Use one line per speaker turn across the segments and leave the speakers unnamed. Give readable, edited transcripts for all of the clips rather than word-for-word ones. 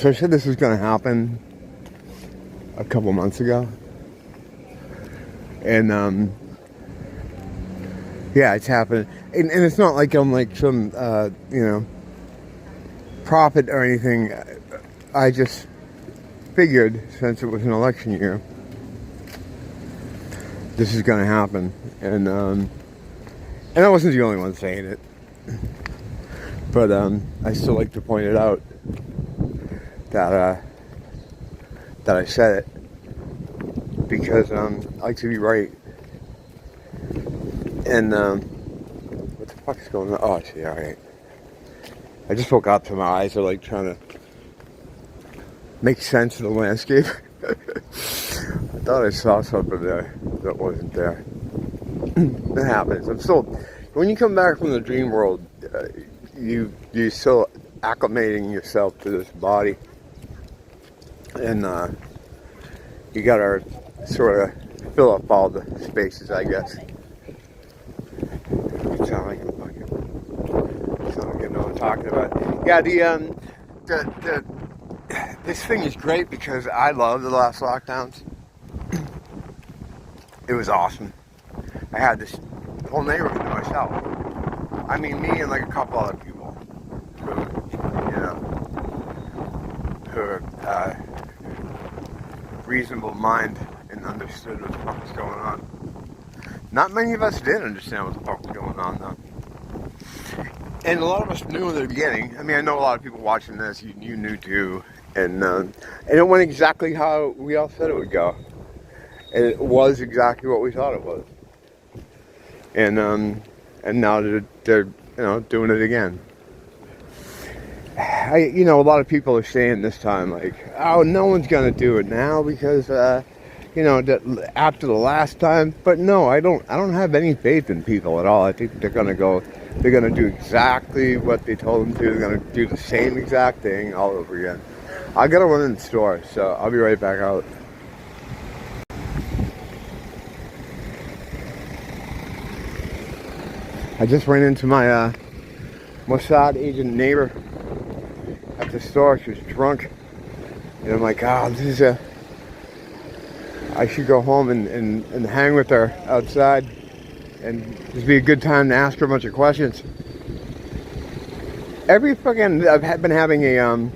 So I said this was going to happen a couple months ago. And, yeah, it's happened. And it's not like I'm like some, prophet or anything. I just figured, since it was an election year, this is going to happen. And I wasn't the only one saying it. But I still like to point it out that I said it, because I like to be right. And what the fuck is going on? Oh, I see. All right. I just woke up, so my eyes are like trying to make sense of the landscape. I thought I saw something there that wasn't there. It happens. I'm still, when you come back from the dream world, you're still acclimating yourself to this body, and you gotta sort of fill up all the spaces, I guess. You sound like you know what I'm talking about. Yeah, this thing is great because I love the last lockdowns. It was awesome. I had this whole neighborhood to myself. I mean, me and like a couple other people who are reasonable mind and understood what the fuck was going on. Not many of us did understand what the fuck was going on, though. And a lot of us knew in the beginning. I mean, I know a lot of people watching this, you knew too. And it went exactly how we all said it would go. And it was exactly what we thought it was. And now they're doing it again. A lot of people are saying this time, like, oh, no one's gonna do it now because after the last time. But no, I don't have any faith in people at all. I think they're gonna do exactly what they told them to. They're gonna do the same exact thing all over again. I gotta run in the store, so I'll be right back out. I just ran into my Mossad agent neighbor at the store. She was drunk, and I'm like, oh, I should go home and hang with her outside, and this be a good time to ask her a bunch of questions. I've been having a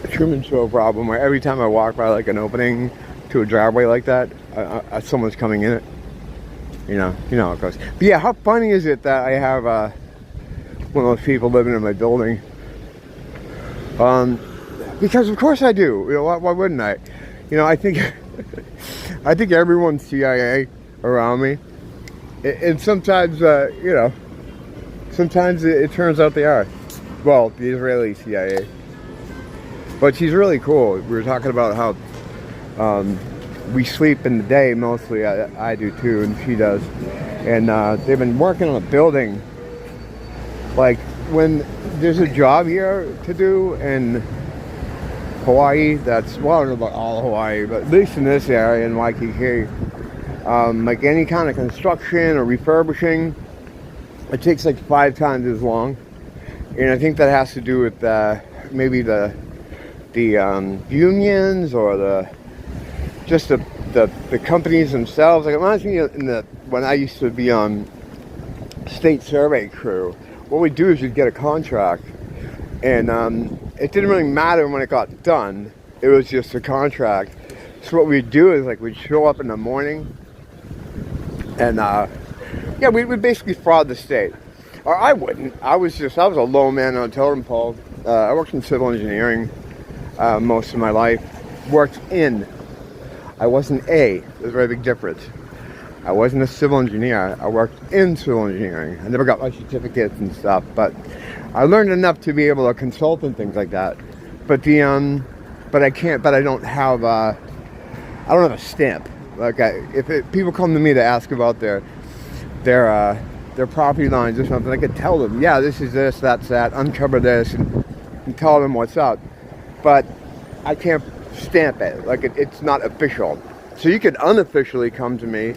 Truman Show problem where every time I walk by like an opening to a driveway like that, someone's coming in it. You know how it goes. But yeah, how funny is it that I have one of those people living in my building? Because of course I do. Why wouldn't I? I think I think everyone's CIA around me, and sometimes sometimes it turns out they are. Well, the Israeli CIA. But she's really cool. We were talking about how we sleep in the day mostly. I do too, and she does. And they've been working on a building. Like, when there's a job here to do in Hawaii, well, I don't know about all of Hawaii, but at least in this area in Waikiki, like any kind of construction or refurbishing, it takes like 5 times as long. And I think that has to do with maybe the unions or the companies themselves. Like, it reminds me when I used to be on state survey crew. What we do is we'd get a contract, and it didn't really matter when it got done. It was just a contract. So what we'd do is, like, we'd show up in the morning, and we'd basically fraud the state. Or I wouldn't. I was a low man on a totem pole. I worked in civil engineering most of my life. I wasn't There's a very big difference. I wasn't a civil engineer. I worked in civil engineering. I never got my certificates and stuff, but I learned enough to be able to consult and things like that. But I don't have a stamp. Like, people come to me to ask about their property lines or something, I could tell them, yeah, this is this, that's that, uncover this, and tell them what's up. But I can't stamp it. Like, it's not official. So you could unofficially come to me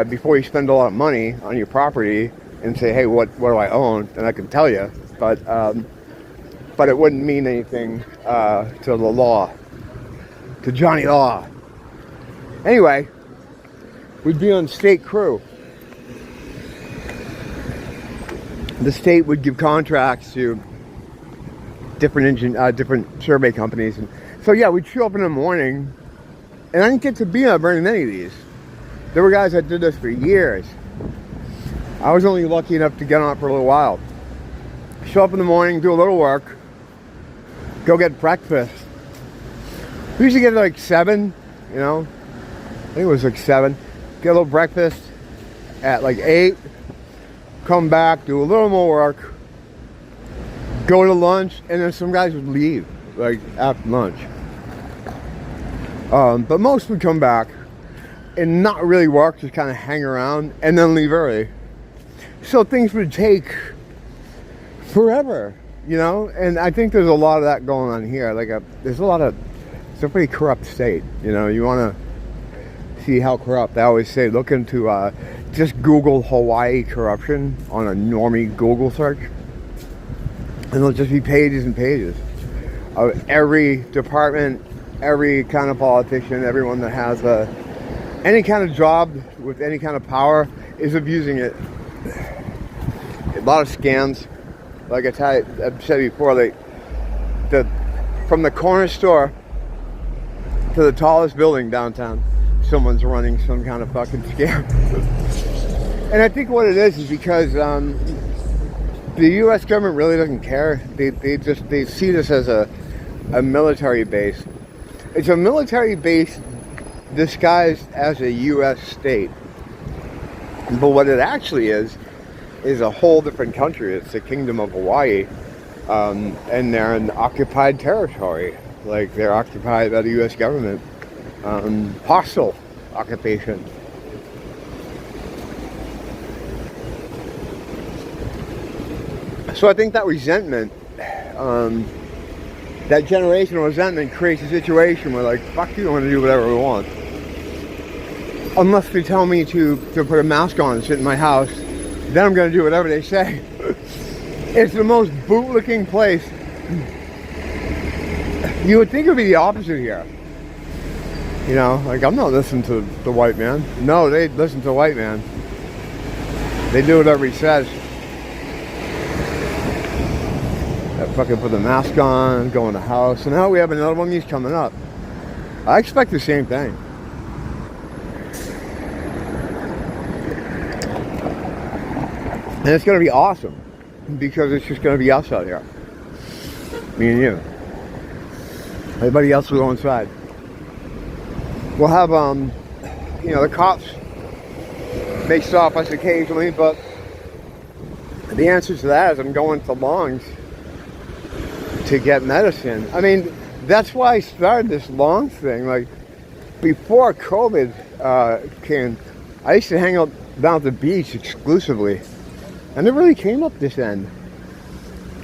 before you spend a lot of money on your property and say, hey, what do I own? And I can tell you. But but it wouldn't mean anything to the law, to Johnny Law. Anyway, we'd be on state crew. The state would give contracts to different survey companies, and so yeah, we'd show up in the morning, and I didn't get to be on very many of these. There were guys that did this for years. I was only lucky enough to get on it for a little while. Show up in the morning, do a little work, go get breakfast. We usually get like 7, you know. I think it was like 7. Get a little breakfast at like 8. Come back, do a little more work, go to lunch, and then some guys would leave like after lunch. But most would come back and not really work, just kind of hang around and then leave early. So things would take forever, you know. And I think there's a lot of that going on here. It's a pretty corrupt state, you know. You want to see how corrupt? I always say look into just Google Hawaii corruption on a normie Google search, and there'll just be pages and pages of every department, every kind of politician, everyone that has any kind of job with any kind of power is abusing it. A lot of scams. Like I've said before, from the corner store to the tallest building downtown, someone's running some kind of fucking scam. And I think what it is because the U.S. government really doesn't care. They see this as a military base. It's a military base disguised as a U.S. state. But what it actually is a whole different country. It's the Kingdom of Hawaii, and they're an occupied territory. Like they're occupied by the U.S. government. Hostile occupation. So I think that resentment, that generational resentment creates a situation where like, fuck you, I'm going to do whatever we want. Unless they tell me to put a mask on and sit in my house, then I'm going to do whatever they say. It's the most bootlicking place. You would think it would be the opposite here. You know, like I'm not listening to the white man. No, they listen to the white man. They do whatever he says. I fucking put the mask on, go in the house, and now we have another one of these coming up. I expect the same thing. And it's going to be awesome because it's just going to be us out here. Me and you. Everybody else will go inside. We'll have, the cops may stop us occasionally, but the answer to that is I'm going to Long's to get medicine. I mean, that's why I started this Long's thing. Like, before COVID came, I used to hang out down at the beach exclusively. I never really came up this end.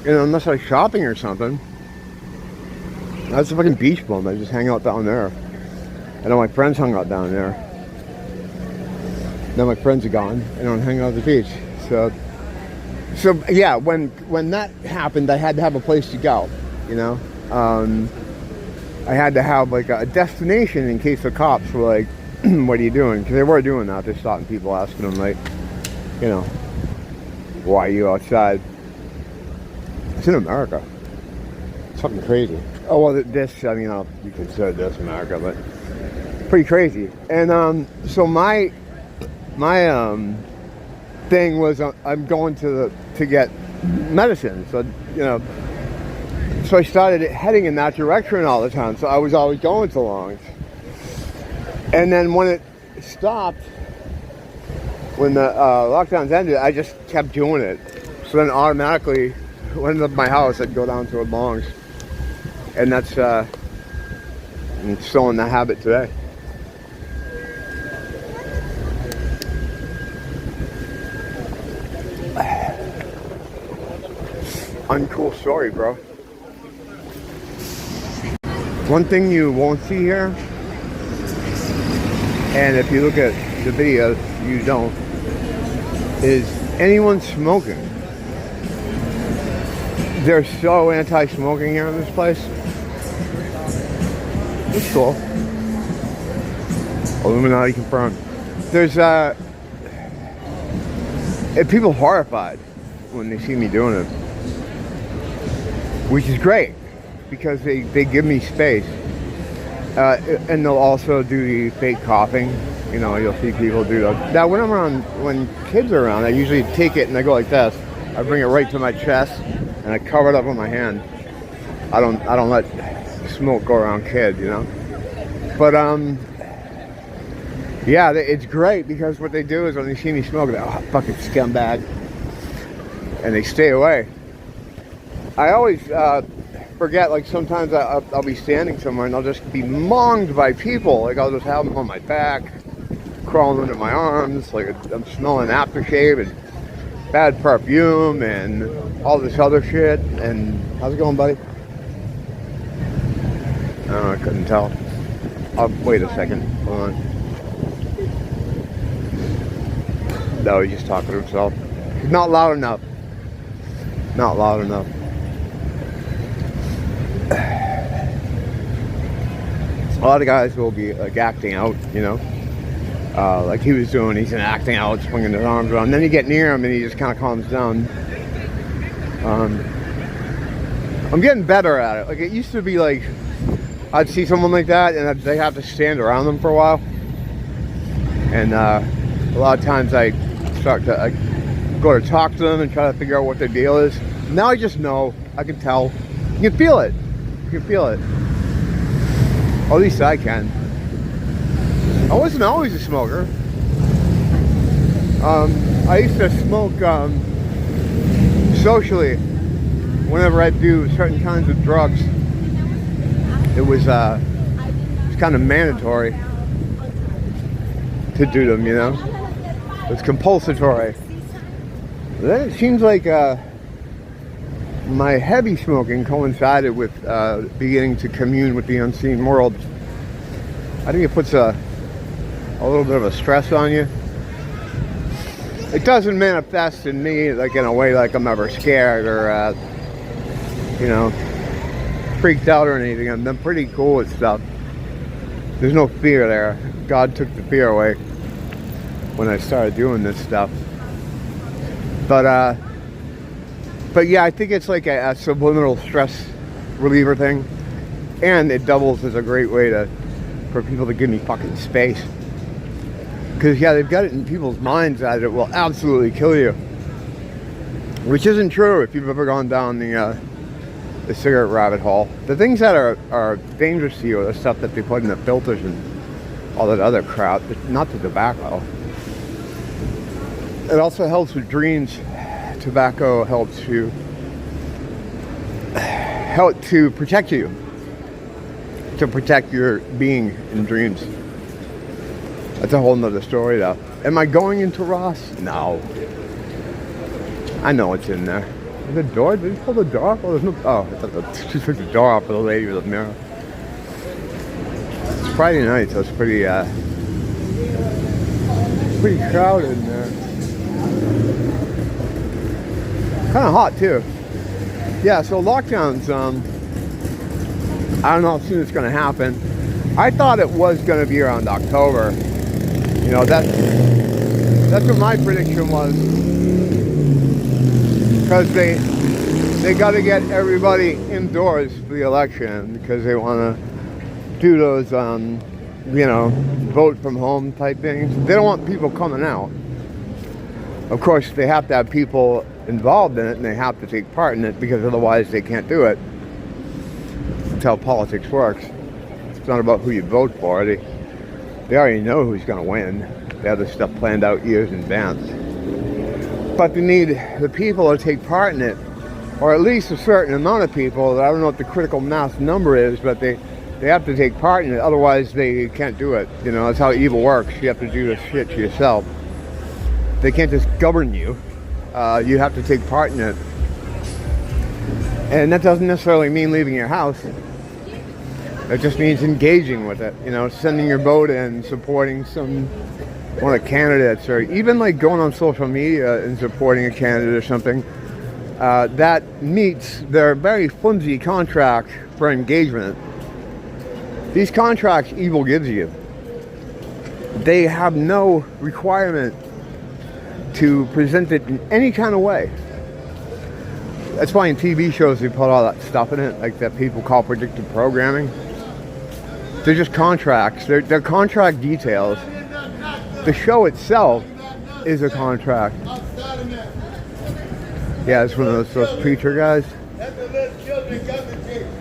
You know, unless I was shopping or something. I was a fucking beach bum. I just hang out down there. I know my friends hung out down there. Now my friends are gone. I don't hang out at the beach. So yeah, when that happened, I had to have a place to go. You know, I had to have like a destination in case the cops were like, "What are you doing?" Because they were doing that. They're stopping people, asking them like, you know, "Why are you outside?" It's in America. It's fucking crazy. Oh well, this. I mean, you consider this America, but pretty crazy. And so my thing was I'm going to get medicine. So so I started heading in that direction all the time. So I was always going to Long's. And then when it stopped, when the lockdowns ended, I just kept doing it. So then automatically, when I left my house, I'd go down to a Long's. And that's I'm still in the habit today. Uncool story, bro. One thing you won't see here, and if you look at the videos, you don't, is anyone smoking. They're so anti-smoking here in this place. It's cool. Illuminati confirmed. There's people horrified when they see me doing it, which is great because they give me space. And they'll also do the fake coughing. You know, you'll see people do that. Now, when kids are around, I usually take it and I go like this. I bring it right to my chest and I cover it up with my hand. I don't let smoke go around kids, you know. But yeah, it's great because what they do is when they see me smoke, they're oh, fucking scumbag, and they stay away. I always forget, like sometimes I'll be standing somewhere and I'll just be monged by people. Like I'll just have them on my back, crawling under my arms, like I'm smelling aftershave and bad perfume and all this other shit. And how's it going, buddy? I don't know, I couldn't tell. Wait a second, hold on. No, he's just talking to himself. He's not loud enough. Not loud enough. A lot of guys will be like acting out, you know, like he was doing. He's acting out, swinging his arms around. And then you get near him and he just kind of calms down. I'm getting better at it. Like it used to be like I'd see someone like that and they have to stand around them for a while. And a lot of times I start to go to talk to them and try to figure out what their deal is. Now I just know. I can tell. You can feel it. You can feel it. Or at least I can. I wasn't always a smoker. I used to smoke socially whenever I do certain kinds of drugs. It was kind of mandatory to do them, you know. It's compulsory. Then it seems like my heavy smoking coincided with beginning to commune with the unseen world. I think it puts a little bit of a stress on you. It doesn't manifest in me like in a way like I'm ever scared or you know, freaked out or anything. I'm pretty cool with stuff. There's no fear there. God took the fear away when I started doing this stuff. But yeah, I think it's like a subliminal stress reliever thing, and it doubles as a great way for people to give me fucking space. Because yeah, they've got it in people's minds that it will absolutely kill you, which isn't true if you've ever gone down the cigarette rabbit hole. The things that are dangerous to you are the stuff that they put in the filters and all that other crap, not the tobacco. It also helps with dreams. Tobacco helps to protect you, to protect your being in dreams. That's a whole nother story though. Am I going into Ross? No. I know it's in there. The door? Did you pull the door off? Oh, there's no. Oh, I thought she took the door off for the lady with the mirror. It's Friday night, so it's pretty crowded in there. Kind of hot too. Yeah, so lockdowns, I don't know how soon it's going to happen. I thought it was going to be around October. You know, that's what my prediction was. Because they got to get everybody indoors for the election because they want to do those, you know, vote from home type things. They don't want people coming out. Of course, they have to have people involved in it and they have to take part in it because otherwise they can't do it. That's how politics works. It's not about who you vote for. They already know who's going to win. They have this stuff planned out years in advance. But they need the people to take part in it, or at least a certain amount of people. I don't know what the critical mass number is, but they have to take part in it. Otherwise, they can't do it. You know, that's how evil works. You have to do this shit to yourself. They can't just govern you. You have to take part in it. And that doesn't necessarily mean leaving your house. It just means engaging with it. You know, sending your vote in, supporting one of the candidates, or even like going on social media and supporting a candidate or something. that meets their very flimsy contract for engagement. These contracts evil gives you, they have no requirement to present it in any kind of way. That's why in TV shows they put all that stuff in it, like that people call predictive programming. They're just contracts. They're contract details. The show itself is a contract. Yeah, it's one of those preacher guys.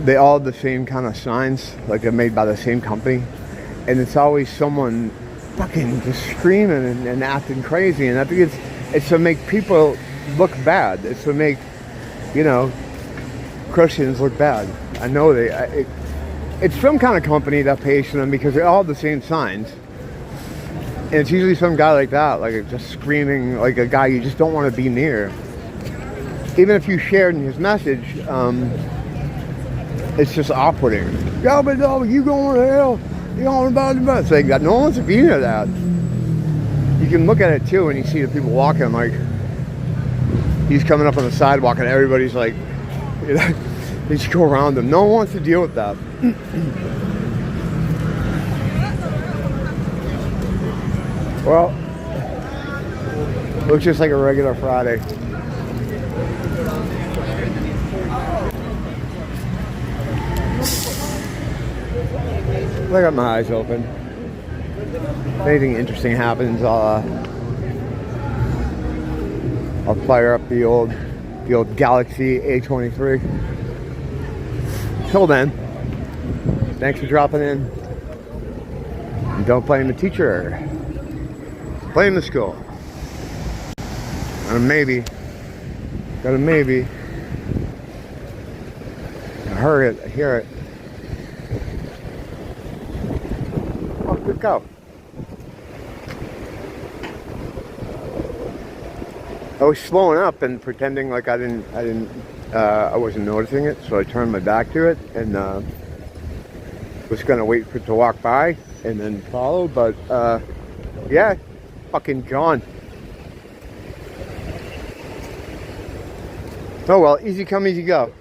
They all have the same kind of signs, like they're made by the same company. And it's always someone fucking just screaming and acting crazy. And I think it's to make people look bad. It's to make, you know, Christians look bad. I know it's some kind of company that pays for them because they all have the same signs. And it's usually some guy like that, like just screaming, like a guy you just don't want to be near. Even if you shared in his message, it's just off-putting. Yeah, but no, you going to hell. You going about the best. Like that. No one wants to be near that. You can look at it too, and you see the people walking. Like he's coming up on the sidewalk, and everybody's like, you know, they just go around him. No one wants to deal with that. Well, looks just like a regular Friday. I got my eyes open. If anything interesting happens, I'll fire up the old Galaxy A23. Till then, thanks for dropping in. And don't blame the teacher. Blame the school. Got a maybe. I heard it. I hear it. Oh, good go. I was slowing up and pretending like I wasn't noticing it, so I turned my back to it and was gonna wait for it to walk by and then follow, but yeah, fucking gone. Oh well, easy come, easy go.